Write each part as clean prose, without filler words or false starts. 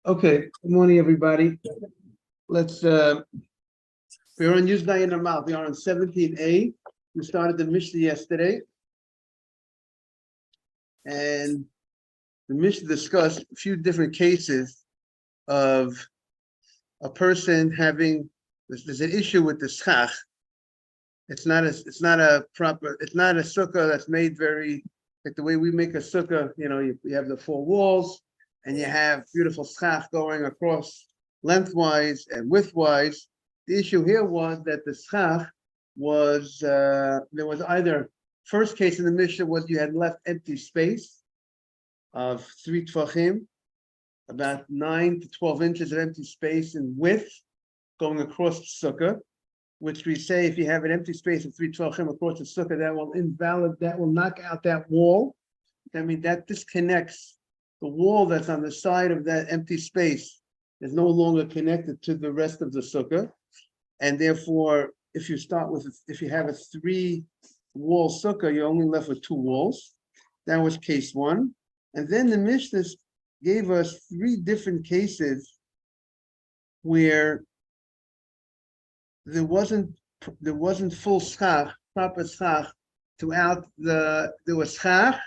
Okay, good morning, everybody. Let's, we're on Yuzday in the mouth. We are on 17a. We started the Mishnah yesterday. And the Mishnah discussed a few different cases of a person having, there's an issue with the Succah. It's not a sukkah that's made very, like the way we make a sukkah, you have the four walls and you have beautiful Succah going across lengthwise and widthwise. The issue here was that the Succah was, there was either, first case in the Mishnah was you had left empty space of 3 tvachim, about 9 to 12 inches of empty space in width going across the sukkah, which we say if you have an empty space of 3 tvachim across the sukkah, that will knock out that wall. That means that disconnects the wall that's on the side of that empty space is no longer connected to the rest of the sukkah. And therefore, if you have a 3-wall sukkah, you're only left with 2 walls. That was case one. And then the Mishnah gave us 3 different cases where there wasn't full Succah, proper Succah throughout there was Succah,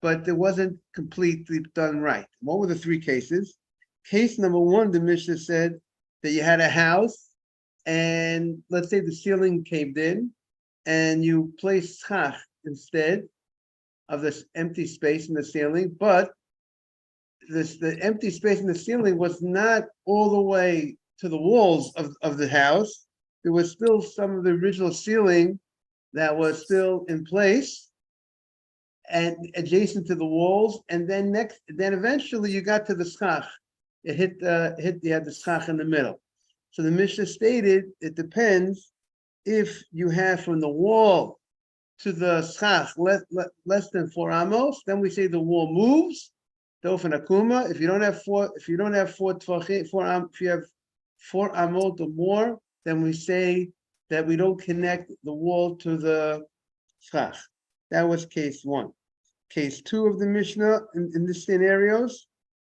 but it wasn't completely done right. What were the 3 cases? Case number 1, the Mishnah said that you had a house and let's say the ceiling caved in and you placed Succah instead of this empty space in the ceiling, but the empty space in the ceiling was not all the way to the walls of the house. There was still some of the original ceiling that was still in place and adjacent to the walls. And then eventually you got to the Succah. You had the Succah in the middle. So the Mishnah stated it depends if you have from the wall to the Succah less than 4 amos, then we say the wall moves. Dofen akuma. If you have 4 tvachim, if you have 4 amot or more, then we say that we don't connect the wall to the Succah. That was case 1. Case 2 of the Mishnah in these scenarios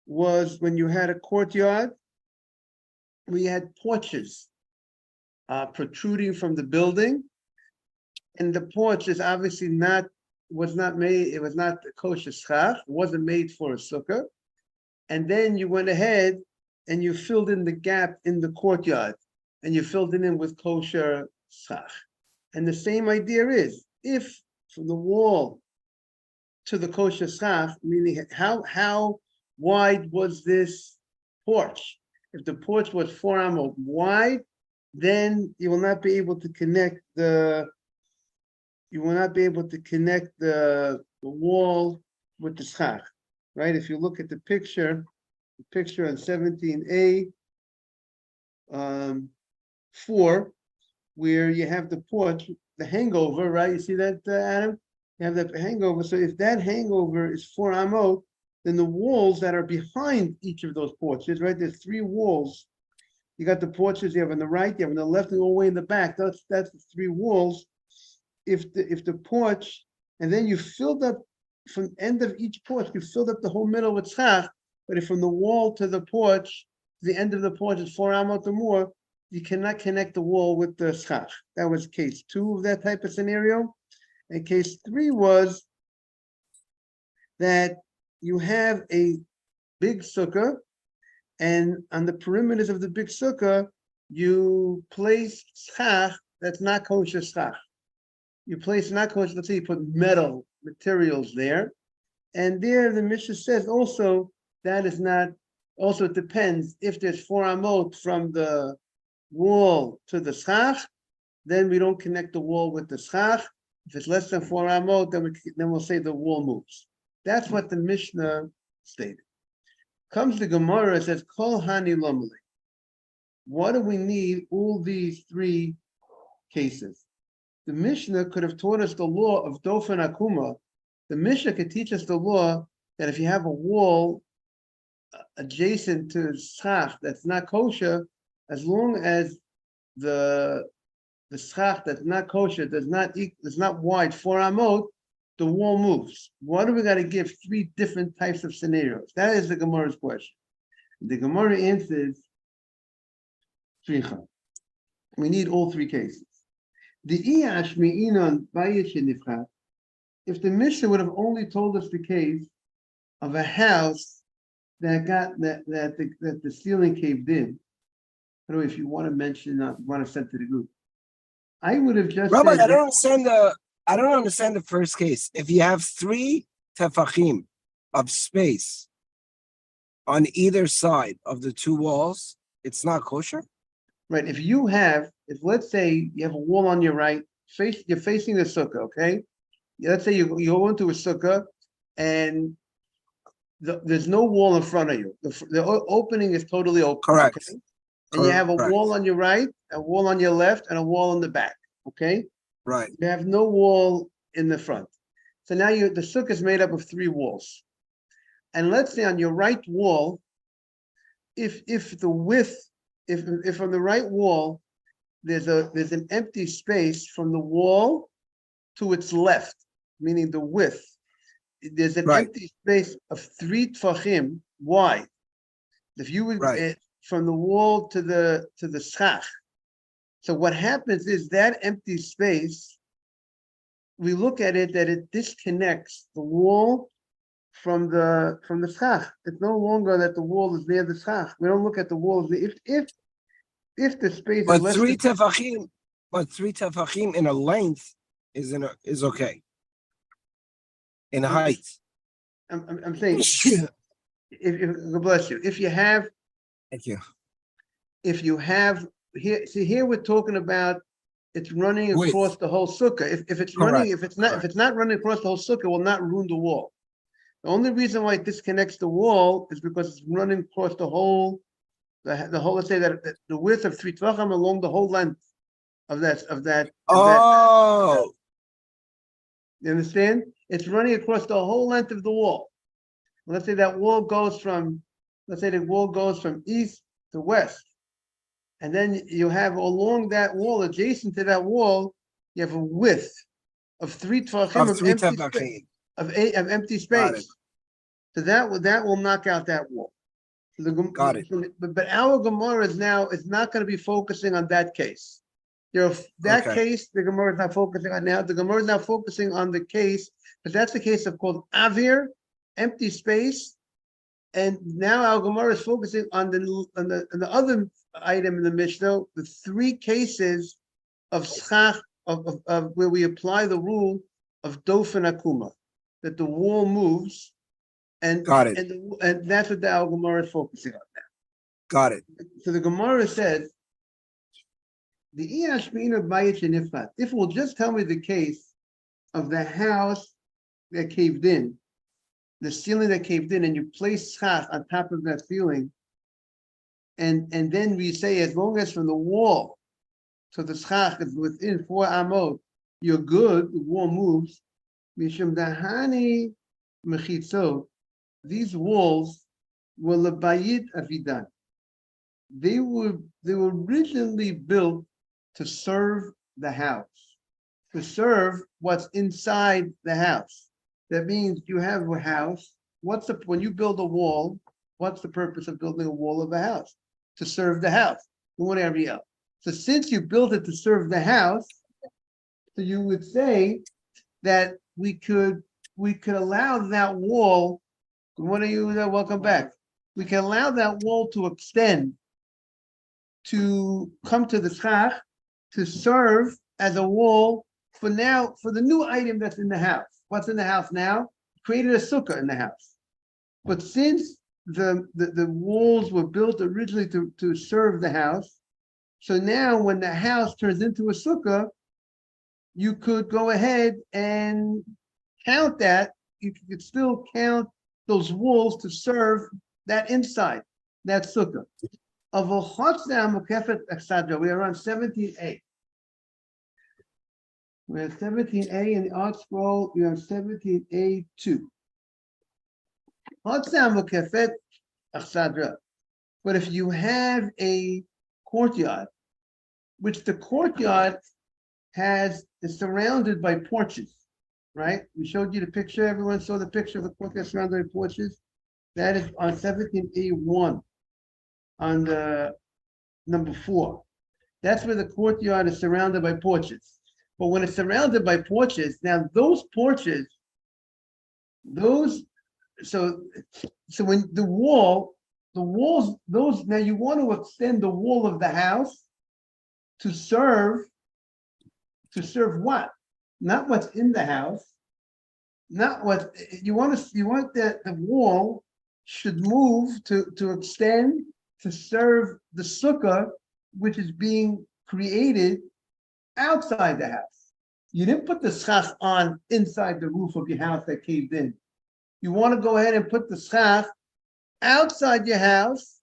was when you had a courtyard, we had porches protruding from the building, and the porch is obviously was not the kosher Succah, it wasn't made for a sukkah. And then you went ahead and you filled in the gap in the courtyard, and you filled it in with kosher Succah. And the same idea is, if from the wall to the kosher Succah, meaning how wide was this porch? If the porch was 4 amot wide, then you will not be able to connect the wall with the Succah, right? If you look at the picture on 17a, 4, where you have the porch, the hangover, right? You see that, Adam? You have that hangover. So if that hangover is 4 amot, then the walls that are behind each of those porches, right? There's 3 walls. You got the porches you have on the right, you have on the left, and all the way in the back. That's the 3 walls. If the porch, and then you filled up from the end of each porch, you filled up the whole middle with Succah, but if from the wall to the porch, the end of the porch is 4 amot or more, you cannot connect the wall with the Succah. That was case 2 of that type of scenario. And case 3 was that you have a big sukkah, and on the perimeters of the big sukkah, you place Succah that's not kosher Succah. You place not kosher, let's say you put metal materials there. And there the Mishnah says also that is not, also it depends if there's 4 amot from the wall to the Succah, then we don't connect the wall with the Succah. If it's less than 4 amot, then we'll say the wall moves. That's what the Mishnah stated. Comes the Gemara, it says, Kol Hani Lomali. What do we need all these 3 cases? The Mishnah could have taught us the law of Dofen Akuma. The Mishnah could teach us the law that if you have a wall adjacent to Succah that's not kosher, as long as the Succah that's not kosher is not wide 4 amot, the wall moves. What do we got to give three different types of scenarios? That is the Gemara's question. The Gemara answers, we need all three cases. The if the Mishnah would have only told us the case of a house that the ceiling caved in. I don't know if you want to mention, want to send to the group. I would have just Rabbi, said, I don't understand the first case. If you have 3 tefachim of space on either side of the 2 walls, it's not kosher? right, if let's say you have a wall on your right, you're facing the sukkah, okay? Let's say you go into a sukkah and there's no wall in front of you. The opening is totally open. Correct. Okay? And you have a wall on your right, a wall on your left, and a wall in the back, okay? Right. You have no wall in the front. So now the sukkah is made up of 3 walls. And let's say on your right wall, if the width, if on the right wall, there's an empty space from the wall to its left, meaning the width. There's an empty space of 3 tfachim wide. If you would from the wall to the schach. So what happens is that empty space, we look at it that it disconnects the wall from the schach. It's no longer that the wall is near the schach. We don't look at the wall as if the space but is less 3 tefachim, but 3 tefachim in a length is okay. In height. I'm saying if bless you. If you have, thank you. If you have here we're talking about it's running across the whole sukkah. If it's running, if it's not running across the whole sukkah, it will not ruin the wall. The only reason why it disconnects the wall is because it's running across the whole. Let's say that the width of 3 tvachim along the whole length of that. You understand? It's running across the whole length of the wall. Let's say that wall goes from, east to west. And then you have along that wall, adjacent to that wall, you have a width of 3 tvachim of empty space. So that will knock out that wall. So Got it. But our Gemara is not going to be focusing on that case. Case, the Gemara is not focusing on now. The Gemara is now focusing on the case, but that's the case of called avir, empty space. And now our Gemara is focusing on the other item in the Mishnah, the 3 cases of schach, of where we apply the rule of dofen akuma, that the wall moves, and and that's what our Gemara is focusing on now. Got it. So the Gemara says, if it will just tell me the case of the house that caved in, the ceiling that caved in, and you place schach on top of that ceiling, and then we say as long as from the wall to the schach is within 4 amot, you're good, the wall moves. Mishum dahani mechitzo, these walls were lebayit avidan. They were originally built to serve the house, to serve what's inside the house. That means you have a house. When you build a wall, what's the purpose of building a wall of a house? To serve the house, whatever else. So since you built it to serve the house, so you would say that we could allow that wall. One of you, welcome back. We can allow that wall to extend, to come to the schach, to serve as a wall for the new item that's in the house. What's in the house now? Created a sukkah in the house. But since the walls were built originally to serve the house, so now when the house turns into a sukkah, you could go ahead and count that. You could still count those walls to serve that inside, that sukkah. We are on 17a. We have 17a in the art scroll. We have 17a2. But if you have a courtyard, which the courtyard is surrounded by porches, right? We showed you the picture. Everyone saw the picture of the courtyard surrounded by porches. That is on 17A1 on the number 4. That's where the courtyard is surrounded by porches. But when it's surrounded by porches, now those porches, those so when the walls, those now you want to extend the wall of the house to serve what? Not what's in the house, not what you want that the wall should move to extend to serve the sukkah, which is being created outside the house. You didn't put the schach on inside the roof of your house that caved in. You want to go ahead and put the schach outside your house,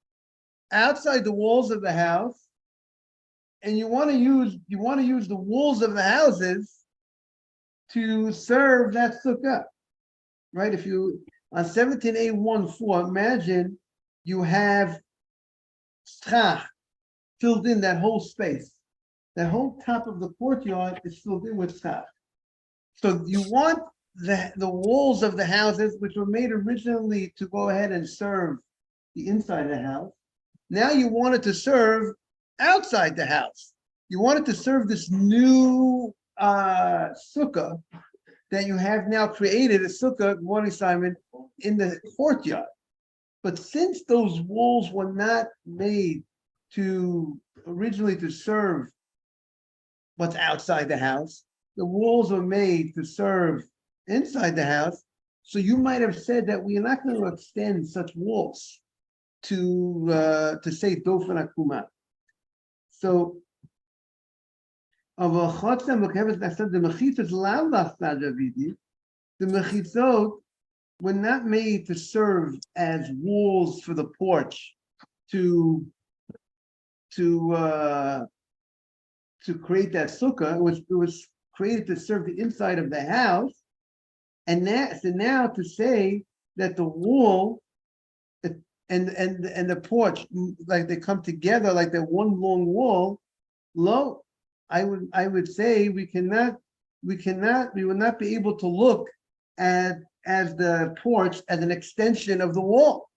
outside the walls of the house, and you want to use the walls of the houses to serve that sukkah, right? If you on 17A14, imagine you have schach filled in that whole space. That whole top of the courtyard is filled in with schach. So you want the walls of the houses, which were made originally to go ahead and serve the inside of the house. Now you want it to serve outside the house. You want it to serve this new sukkah that you have now created, a sukkah, good morning, Simon, in the courtyard. But since those walls were not made originally to serve what's outside the house, the walls were made to serve inside the house. So you might have said that we are not going to extend such walls to say dofen akuma. So the mechitzot were not made to serve as walls for the porch to create that sukkah. It was created to serve the inside of the house, and now to say that the wall and the porch, like they come together like that one long wall. Lo, I would say we will not be able to look at as the porch as an extension of the wall.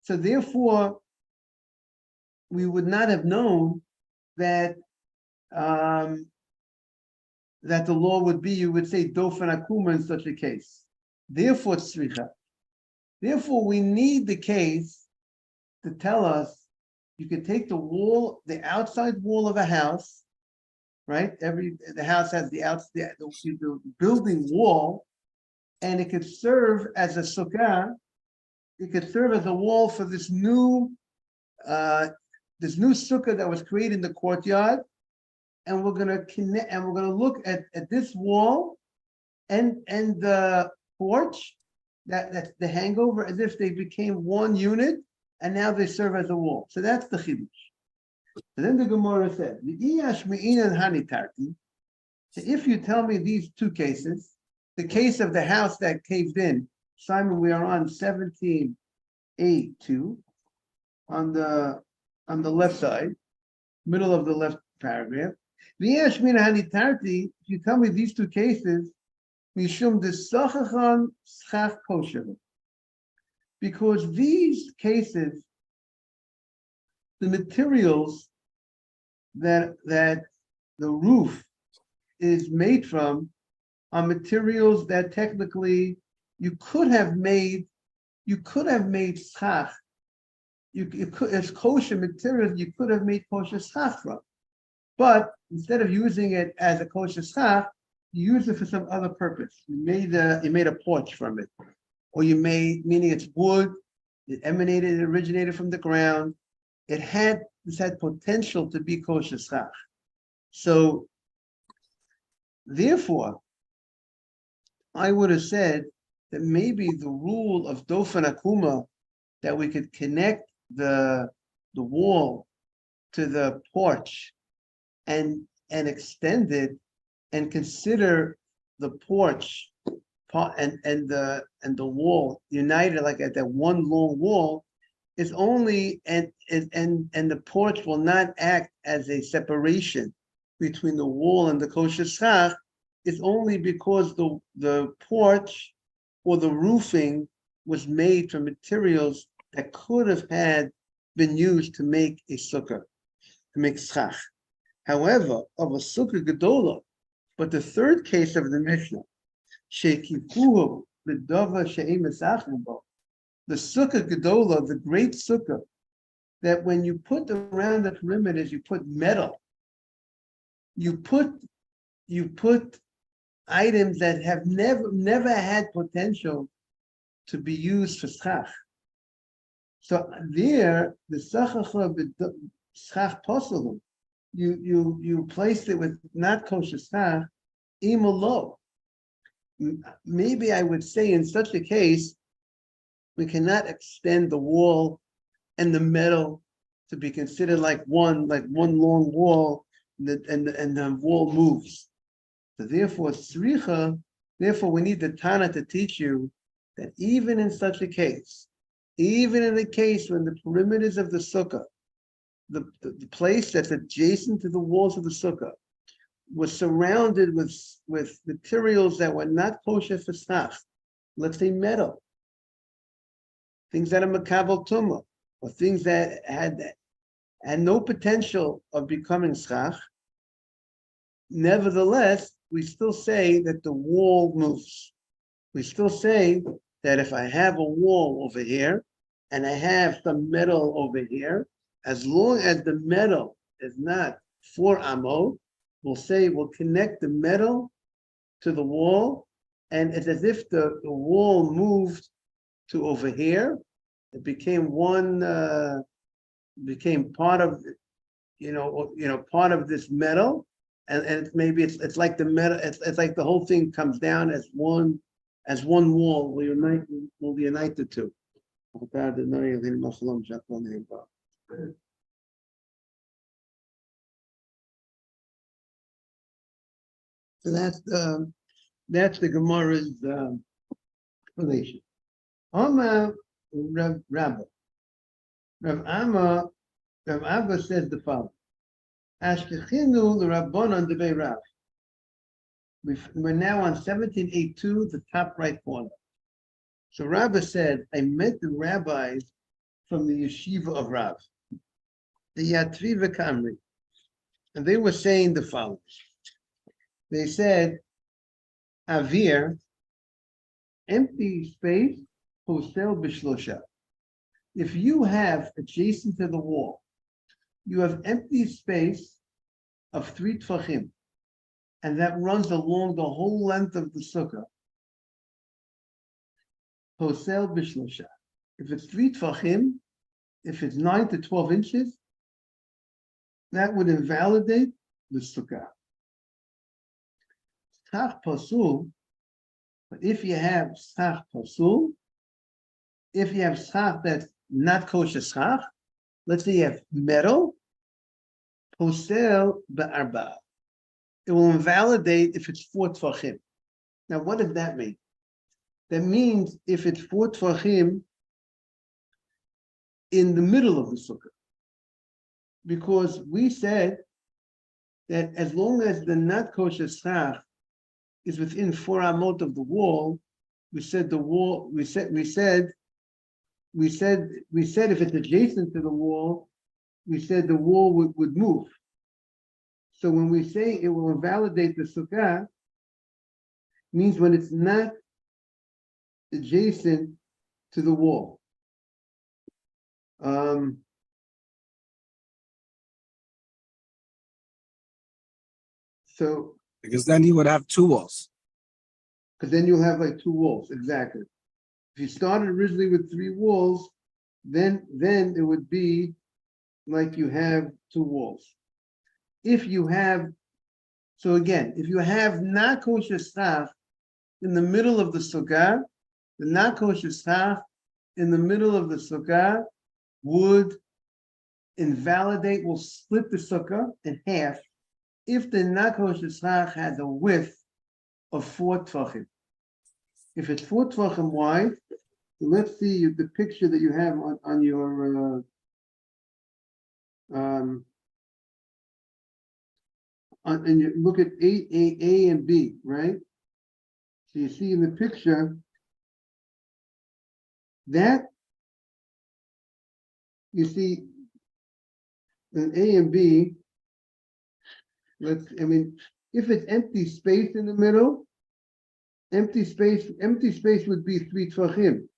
So therefore, we would not have known that that the law would be, you would say dofen akuma in such a case. Therefore, tzricha. Therefore, we need the case to tell us you can take the wall, the outside wall of a house, right? The house has the building wall, and it could serve as a sukkah. It could serve as a wall for this new sukkah that was created in the courtyard. And we're going to connect, and we're going to look at this wall and the porch, that's the hangover, as if they became one unit, and now they serve as a wall. So that's the chidush. And then the Gemara said, so if you tell me these two cases, the case of the house that caved in, Simon, we are on 17A2 on the left side, middle of the left paragraph. If you tell me these two cases, mishum desachachan schach kosher, because these cases, the materials that the roof is made from are materials that technically you could have made schach. It's kosher materials you could have made kosher schach from. But instead of using it as a kosher schach, you use it for some other purpose. You made a porch from it, or meaning it's wood. It originated from the ground. This had potential to be kosher schach. So, therefore, I would have said that maybe the rule of dofen akuma, that we could connect the wall to the porch and extend it and consider the porch and the wall united like at that one long wall is only and the porch will not act as a separation between the wall and the kosher schach. is only because the porch or the roofing was made from materials that could have had been used to make a sukkah, to make schach. However, of a sukkah gedola, but the third case of the Mishnah, shekifuhu b'dava she'im esachnubo, the sukkah gedola, the great sukkah, that when you put around the perimeters, you put metal, you put items that have never had potential to be used for schach. So there, the schach possible, you placed it with not kosher schach, imalo. Maybe I would say in such a case, we cannot extend the wall and the metal to be considered like one long wall, and the wall moves. So therefore, we need the Tana to teach you that even in such a case, even in a case when the perimeters of the sukkah, the place that's adjacent to the walls of the sukkah, was surrounded with materials that were not kosher for schach, let's say metal, things that are makabel tumah, or things that had no potential of becoming schach. Nevertheless, we still say that the wall moves. We still say that if I have a wall over here and I have some metal over here, as long as the metal is not 4 amot, we'll connect the metal to the wall, and it's as if the wall moved to over here. It became became part of, part of this metal, and maybe it's like the metal. It's like the whole thing comes down as one wall. Will unite the two. So that's the Gemara's relation. Rav Abba says the following: Ashkechinu l'Rabbanan debei Rav. We're now on 1782, the top right corner. So Rabba said, I met the rabbis from the yeshiva of Rav, the Yatvi V'Kamri, and they were saying the following. They said, Avir, empty space, posel b'shlosha. If you have adjacent to the wall, you have empty space of 3 tfachim, and that runs along the whole length of the sukkah. Posel b'shlosha. If it's 3 tfachim, if it's 9 to 12 inches, that would invalidate the sukkah. Schach pasul, but if you have schach pasul, if you have schach that's not kosher schach, let's say you have metal, posel ba'arba. It will invalidate if it's 4 tfachim. Now, what does that mean? That means if it's 4 tfachim in the middle of the sukkah, because we said that as long as the not kosher schach is within 4 amot of the wall, we said if it's adjacent to the wall, we said the wall would move. So when we say it will invalidate the sukkah, means when it's not adjacent to the wall. So because then you would have 2 walls. Because then you'll have like 2 walls, exactly. If you started originally with 3 walls, then it would be like you have 2 walls. If you have not kosher schach in the middle of the sukkah, the not kosher schach in the middle of the sukkah would invalidate, will split the sukkah in half if the not kosher schach has a width of 4 tfachim. If it's 4 tfachim wide, so let's see the picture that you have on your and you look at A and B, right? So you see in the picture that you see an A and B. If it's empty space in the middle, empty space would be 3 tvachim.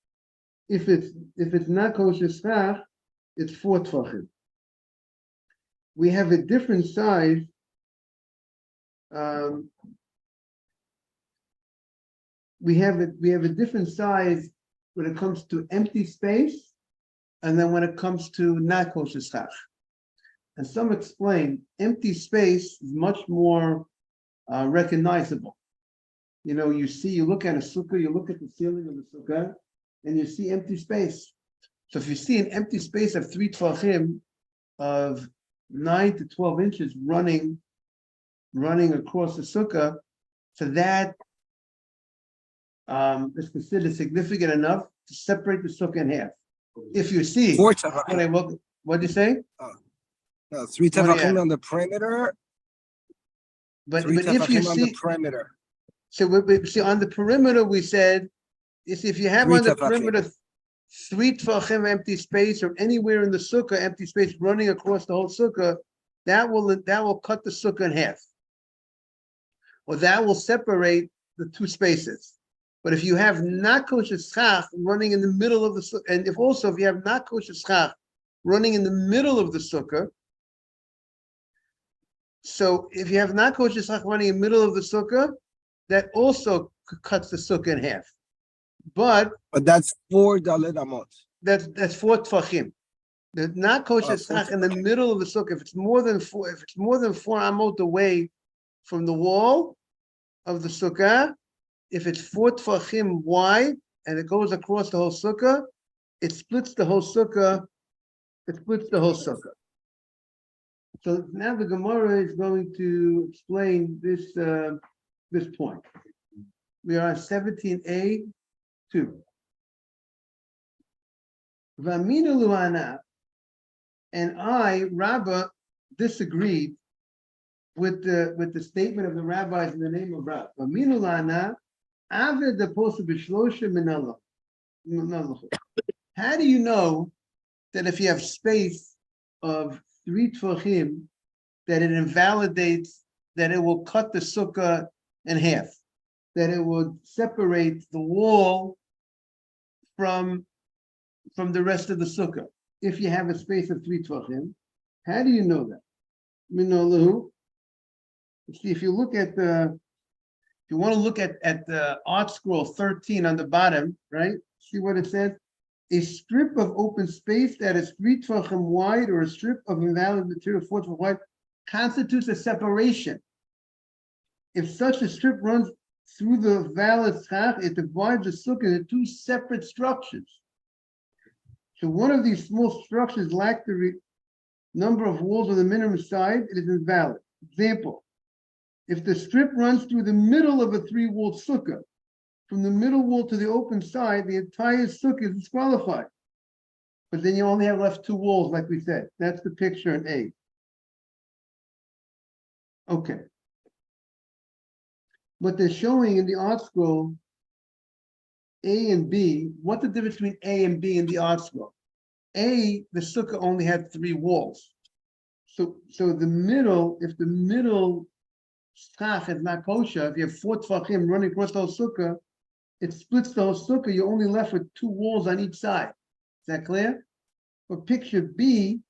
If it's not kosher schach, it's 4 tvachim. We have a different size. We have a different size when it comes to empty space, and then when it comes to not kosher schach. And some explain empty space is much more recognizable. You look at a sukkah, you look at the ceiling of the sukkah, and you see empty space. So if you see an empty space of 3 tvachim of 9 to 12 inches running across the sukkah, so that is considered significant enough to separate the sukkah in half. If you see, 4 tefachim. What did you say? 3 tefachim on the perimeter. But if you see on the perimeter. So we see on the perimeter, we said, if you have on the perimeter 3 tvachim empty space, or anywhere in the sukkah empty space running across the whole sukkah, that will cut the sukkah in half, or that will separate the two spaces. But if you have not kosher schach running in the middle of the sukkah, and if you have not kosher schach running in the middle of the sukkah, so if you have not kosher schach running in the middle of the sukkah, that also cuts the sukkah in half. But that's 4 dalet amot. That's 4 tvachim. The not kosher schach in the middle of the sukkah. If it's more than 4 amot away from the wall of the sukkah, if it's 4 tvachim wide and it goes across the whole sukkah, it splits the whole sukkah. So now the Gemara is going to explain this point. We are on 17a 2. V'aminu lu'ana, and I, Rabbah, disagreed with the statement of the rabbis in the name of Rabbah. V'aminu lu'ana, aved the post b'shlosha minallah. How do you know that if you have space of 3 tvachim, that it invalidates, that it will cut the sukkah in half, that it would separate the wall from the rest of the sukkah? If you have a space of 3 tvachim, how do you know that? Minolahu. See, if you want to look at the art scroll 13 on the bottom, right? See what it says? A strip of open space that is 3 tvachim wide, or a strip of invalid material 4 tvachim wide, constitutes a separation. If such a strip runs through the valid schach, it divides the sukkah into 2 separate structures. So one of these small structures lacks the number of walls on the minimum side, it is invalid. Example, if the strip runs through the middle of a 3-walled sukkah, from the middle wall to the open side, the entire sukkah is disqualified. But then you only have left 2 walls, like we said. That's the picture in A. Okay. What they're showing in the art scroll, A and B, what's the difference between A and B in the art scroll? A, the sukkah only had 3 walls. So the middle, if the middle schach is not kosher, if you have 4 tvachim running across the whole sukkah, it splits the whole sukkah, you're only left with 2 walls on each side. Is that clear? For picture B,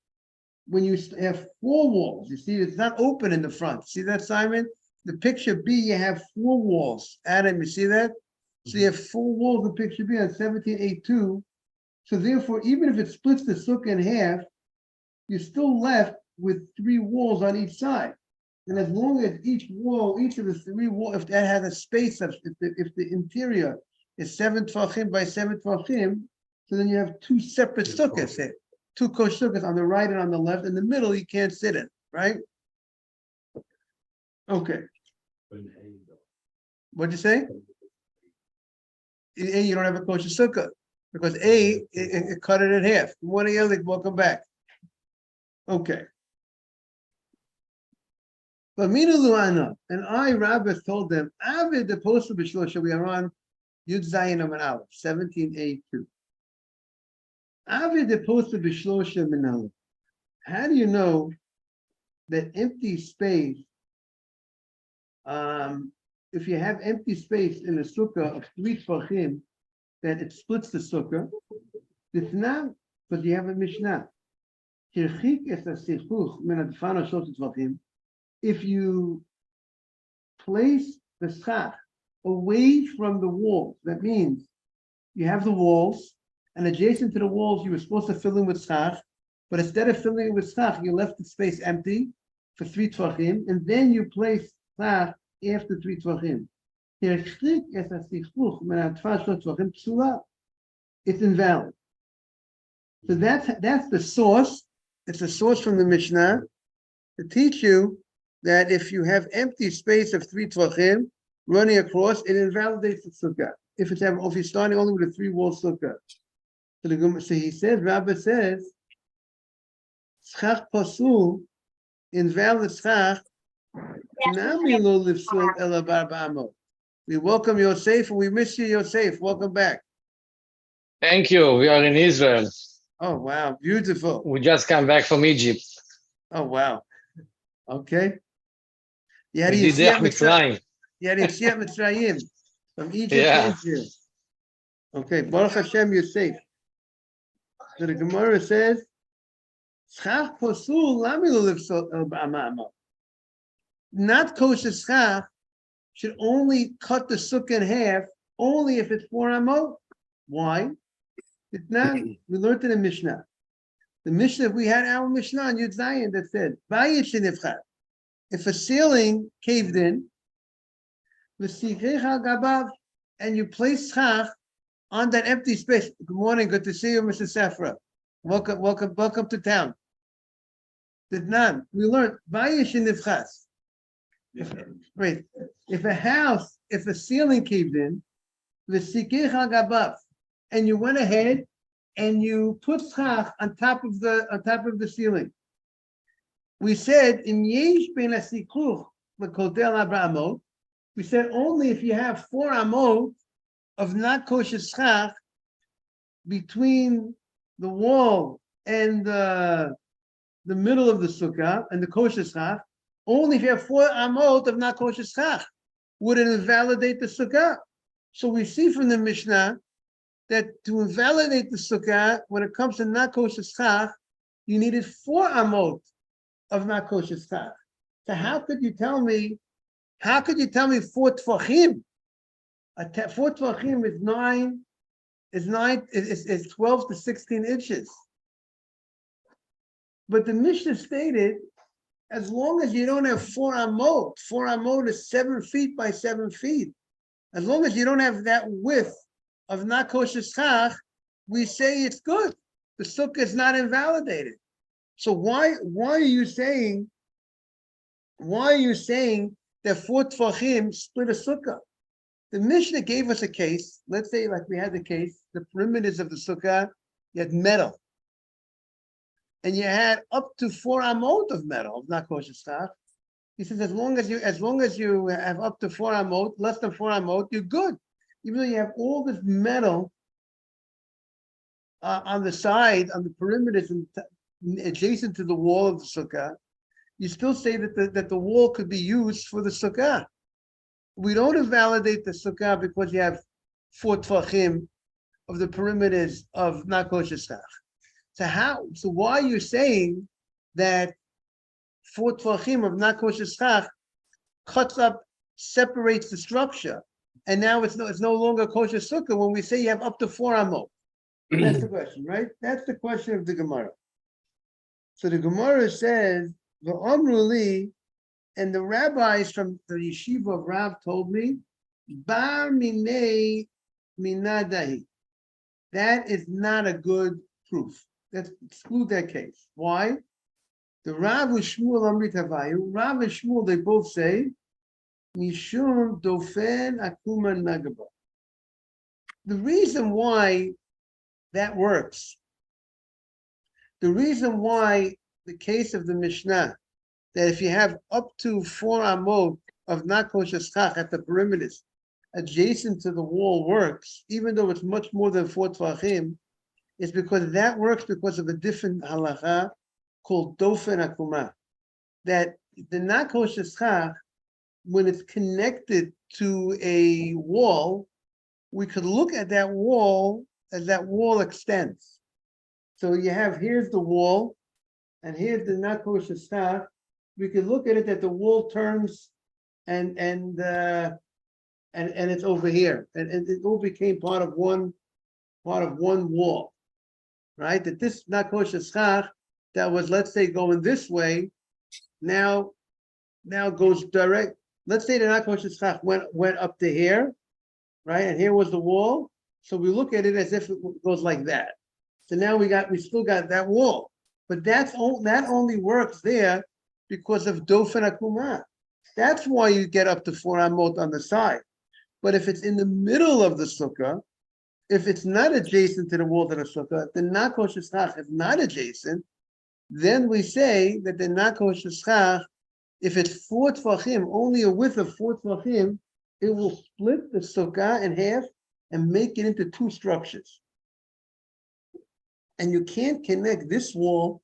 when you have 4 walls, you see it's not open in the front. See that, Simon? The picture B, you have 4 walls. Adam, you see that? So you have 4 walls in picture B on 17A2. So therefore, even if it splits the sukkah in half, you're still left with 3 walls on each side. And as long as each of the 3 walls, if that has a space of, if the interior is 7 tvachim by 7 tvachim, so then you have 2 separate sukkahs here, 2 kosher sukkahs on the right and on the left. In the middle, you can't sit in, right? Okay. What'd you say? A, you don't have a kosher sukkah because A, it cut it in half. Good morning, Elik. Welcome back. Okay. And I, Rabbi, told them, Avid the poster b'shlosha, we are on Yud Zayin Amar Aleph, 17a2. Avid the poster b'shlosha min Aleph. How do you know that empty space, if you have empty space in a sukkah of 3 tefachim, that it splits the sukkah? It's not, because you have a Mishnah. If you place the schach away from the walls, that means you have the walls, and adjacent to the walls, you were supposed to fill in with schach, but instead of filling it with schach, you left the space empty for 3 tvachim, and then you place schach after 3 tvachim. It's invalid. So that's the source. It's a source from the Mishnah to teach you that if you have empty space of 3 tvachim running across, it invalidates the sukkah. If you're starting only with a 3-wall sukkah. So he says, Rabbi says, schach pasul, invalid schach, nami lo lifsul ela bar ba'amot. We welcome Yosef and we miss you, Yosef. Welcome back. Thank you. We are in Israel. Oh, wow. Beautiful. We just came back from Egypt. Oh, wow. Okay. You had We did Mitzrayim. Mitzrayim from Egypt Yeah. to Israel. Okay. Baruch Hashem, you're safe. So the Gemara says, schach posul lami lo lifsul el ba'amot. Not kosher schach should only cut the sukkah in half only if it's 4 amot. Why? It's not. We learned in the Mishnah. The Mishnah, we had our Mishnah on Yud Zayin that said, if a ceiling caved in, and you place schach on that empty space. Good morning, good to see you, Mr. Safra. Welcome to town. Did none. We learned Right. If a ceiling caved in, and you went ahead and you put schach on top of the ceiling. We said in yesh ben asikuch lekotel abramot. We said only if you have 4 amot of not kosher schach between the wall and the middle of the sukkah and the kosher schach. Only if you have 4 amot of not kosher schach would it invalidate the sukkah. So we see from the Mishnah that to invalidate the sukkah, when it comes to not kosher schach, you needed 4 amot of not kosher schach. So how could you tell me 4 tvachim? 4 tvachim is 12 to 16 inches. But the Mishnah stated, as long as you don't have 4 amot is 7 feet by 7 feet. As long as you don't have that width of not kosher schach, we say it's good. The sukkah is not invalidated. So why are you saying that 4 tvachim split a sukkah? The Mishnah gave us a case. Let's say like we had the case, the perimeters of the sukkah, you had metal. And you had up to 4 amot of metal, of not kosher schach. He says as long as you have up to 4 amot, less than 4 amot, you're good. Even though you have all this metal on the side, on the perimeters, and adjacent to the wall of the sukkah, you still say that the wall could be used for the sukkah. We don't invalidate the sukkah because you have 4 tvachim of the perimeters of not kosher schach. So why are you saying that 4 tvachim of not kosher schach separates the structure, and now it's no longer kosher sukkah when we say you have up to 4 amot? That's the question, right? That's the question of the Gemara. So the Gemara says, "V'amru li," and the rabbis from the yeshiva of Rav told me, "Bar minei minadahi." That is not a good proof. Let's exclude that case. Why? The Rav and Shmuel Amrit Havayu, Rav and Shmuel, they both say, Mishum dofen akuma nagaba. The reason why that works, the reason why the case of the Mishnah, that if you have up to 4 amot of not kosher schach at the perimeters adjacent to the wall works, even though it's much more than 4 tvachim, is because that works because of a different halacha called dofen akuma. That the not kosher schach, when it's connected to a wall, we could look at that wall as that wall extends. So you have, here's the wall, and here's the not kosher schach. We could look at it that the wall turns and it's over here, and it all became part of one wall, right? That this not kosher schach that was, let's say, going this way, now goes direct. Let's say the not kosher schach went up to here, right? And here was the wall. So we look at it as if it goes like that. So now we still got that wall, but that only works there because of dofen akuma. That's why you get up to 4 amot on the side. But if it's in the middle of the sukkah, if it's not adjacent to the wall of the sukkah, the not kosher schach is not adjacent, then we say that the not kosher schach, if it's 4 tvachim, only a width of 4 tvachim, it will split the sukkah in half and make it into 2 structures. And you can't connect this wall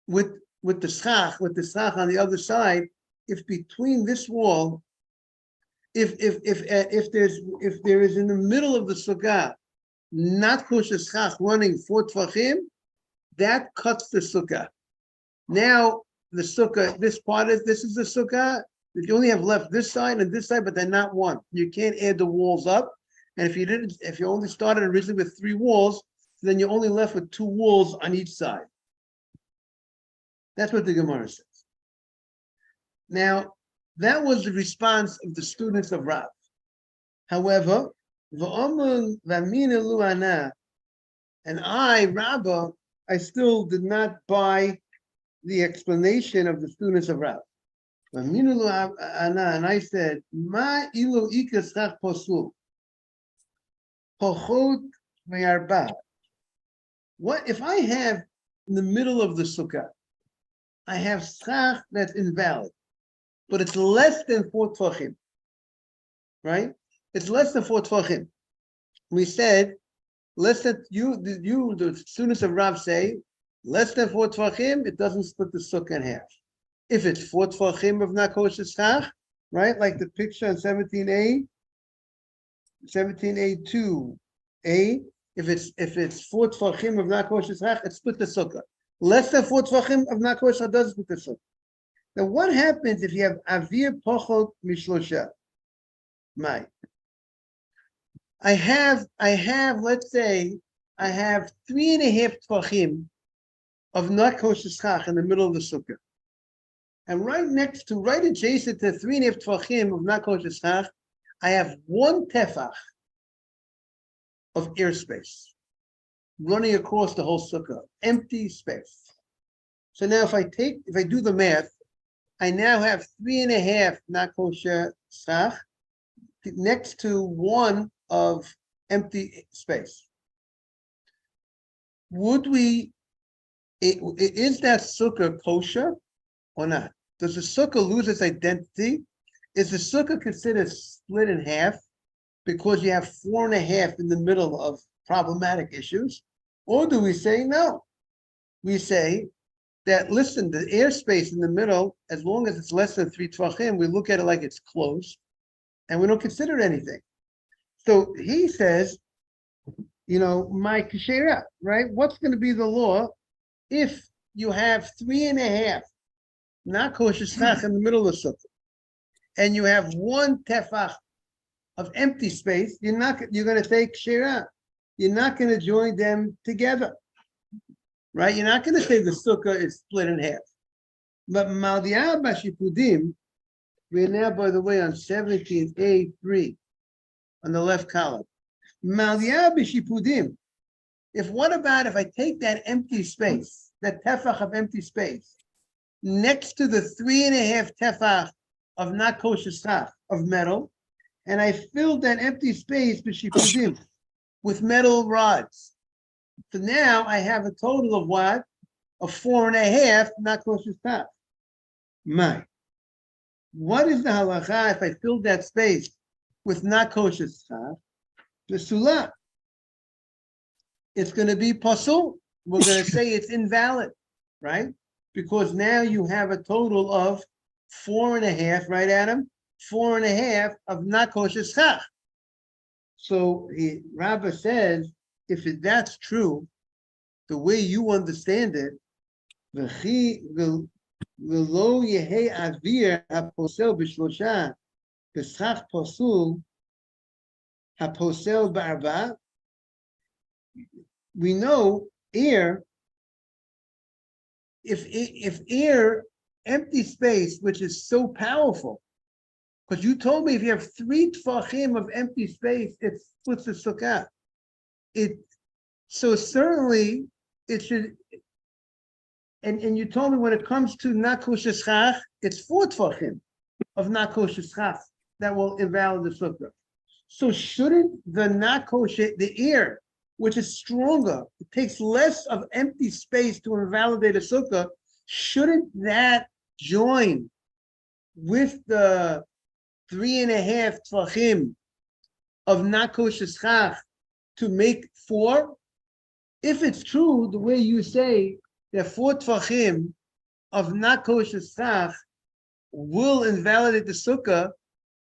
with the schach on the other side if between this wall, if there is in the middle of the sukkah not kosher schach running 4 tvachim, that cuts the sukkah. Now the sukkah, this is the sukkah. You only have left this side and this side, but they're not one. You can't add the walls up. And if you only started originally with 3 walls, then you're only left with 2 walls on each side. That's what the Gemara says. Now, that was the response of the students of Rav. However, and I, Rabbah, I still did not buy the explanation of the students of Rav. And I said, Ma ilu ikaschach posul. What if I have in the middle of the sukkah, I have schach that's invalid, but it's less than 4 tvachim, right? It's less than 4 tvachim. We said, less than the students of Rav say, less than 4 tvachim, it doesn't split the sukkah in half. If it's 4 tvachim of not kosher schach, right, like the picture on 17a 2a, if it's 4 tvachim of not kosher schach, it split the sukkah. Less than 4 tvachim of not kosher doesn't split the sukkah. Now, what happens if you have avir pochot mishlosha? I have, let's say, I have 3.5 tvachim of not kosher schach in the middle of the sukkah. And right adjacent to 3.5 tvachim of not kosher schach, I have 1 tefach of airspace running across the whole sukkah, empty space. So now if I do the math, I now have 3.5 not kosher schach next to 1 of empty space. Is that sukkah kosher or not? Does the sukkah lose its identity? Is the sukkah considered split in half because you have 4.5 in the middle of problematic issues? Or do we say no? We say that, listen, the airspace in the middle, as long as it's less than 3 tvachim, we look at it like it's closed, and we don't consider anything. So he says, my kashera, right? What's going to be the law if you have 3.5 not kosher schach in the middle of the sukkah, and you have 1 tefach of empty space? You're going to take kashera. You're not going to join them together, right? You're not going to say the sukkah is split in half. But Maldiah Bashipudim, we're now, by the way, on 17a3 on the left column. Maldiah Bashipudim. What about if I take that empty space, that tefach of empty space, next to the 3.5 tefach of not kosher schach of metal, and I filled that empty space Bashipudim with metal rods. So now I have a total of what? Of 4.5 not kosher schach. My. What is the halacha if I filled that space with not kosher schach? The sulah. It's going to be pasul. We're going to say it's invalid, right? Because now you have a total of 4.5, right, Adam? 4.5 of not kosher schach. So Rabbah says, if that's true, the way you understand it, the lo yehe avir haposel b'shlosha b'schach posul haposel ba'arba. We know air. If air, empty space, which is so powerful, because you told me if you have 3 tfachim of empty space, it splits the sukkah. So certainly it should. And you told me when it comes to not kosher schach, it's 4 tfachim of not kosher schach that will invalidate the sukkah. So shouldn't the not kosher, the air, which is stronger, it takes less of empty space to invalidate a sukkah, shouldn't that join with the 3.5 tfachim of not kosher schach to make 4? If it's true, the way you say, that 4 tfachim of not kosher schach will invalidate the sukkah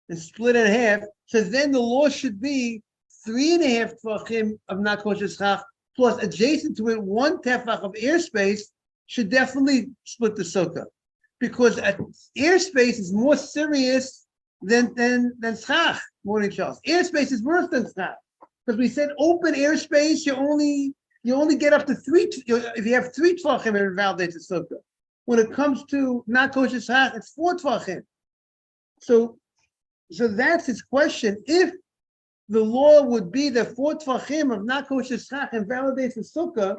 and split it in half, so then the law should be 3.5 tfachim of not kosher schach plus adjacent to it 1 tefach of airspace should definitely split the sukkah, because airspace is more serious than schach. Morning, Charles. Airspace is worse than schach, because we said open airspace you only get up to 3. If you have 3 tfachim, it invalidates the sukkah. When it comes to not kosher schach, it's 4 tfachim. So that's his question. If the law would be that 4 tfachim of not kosher schach invalidates the sukkah,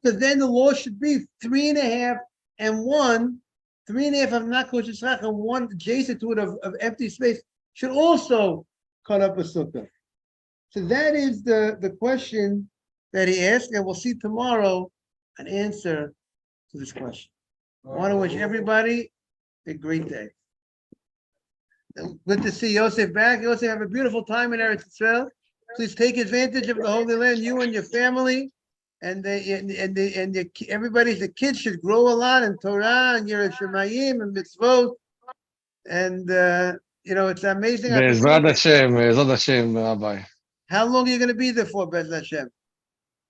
so then the law should be 3.5 and 1, 3.5 of not kosher schach and 1 adjacent to it of empty space should also cut up a sukkah. So that is the question that he asked, and we'll see tomorrow an answer to this question. I want to wish everybody a great day. Good to see Yosef back. Yosef, have a beautiful time in Eretz Yisrael. Please take advantage of the Holy Land, you and your family, and the kids should grow a lot in Torah and Yiras Shamayim and mitzvot, and it's amazing. Be'ezrat Hashem, Rabbi. How long are you going to be there for, Bez Hashem?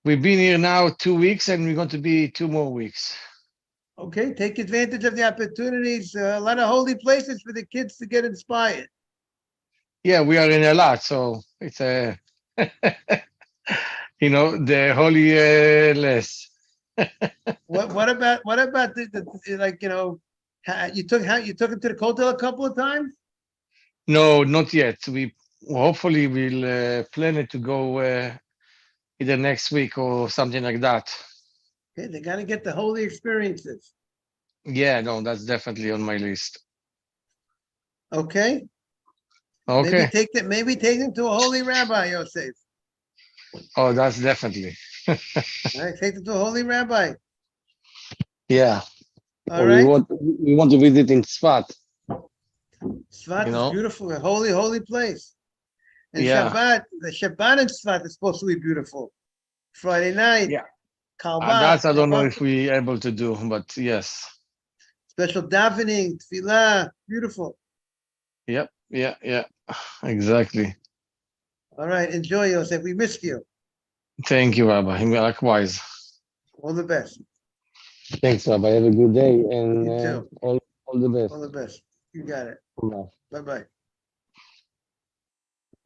We've been here now 2 weeks, and we're going to be 2 more weeks. Okay, take advantage of the opportunities. A lot of holy places for the kids to get inspired. Yeah, we are in a lot, so it's a, the holy less. What about the like you took him to the Kotel a couple of times? No, not yet. We hopefully will plan it to go either next week or something like that. Okay, they got to get the holy experiences. Yeah, no, that's definitely on my list. Okay. Okay. Maybe take them to a holy rabbi, Yosef. Oh, that's definitely. All right, take them to a holy rabbi. Yeah. All right. We want to visit in Tzfat. Tzfat is beautiful, a holy place. And Yeah. the Shabbat in Tzfat is supposed to be beautiful. Friday night. Yeah. Kalbah, That I don't know if we're able to do, but yes. Special davening, tefillah, beautiful. Yep. Yeah. Exactly. All right, enjoy, Yosef. We missed you. Thank you, Rabbi. Likewise. All the best. Thanks, Rabbi. Have a good day and You too. all the best. All the best. You got it. Bye. Bye-bye.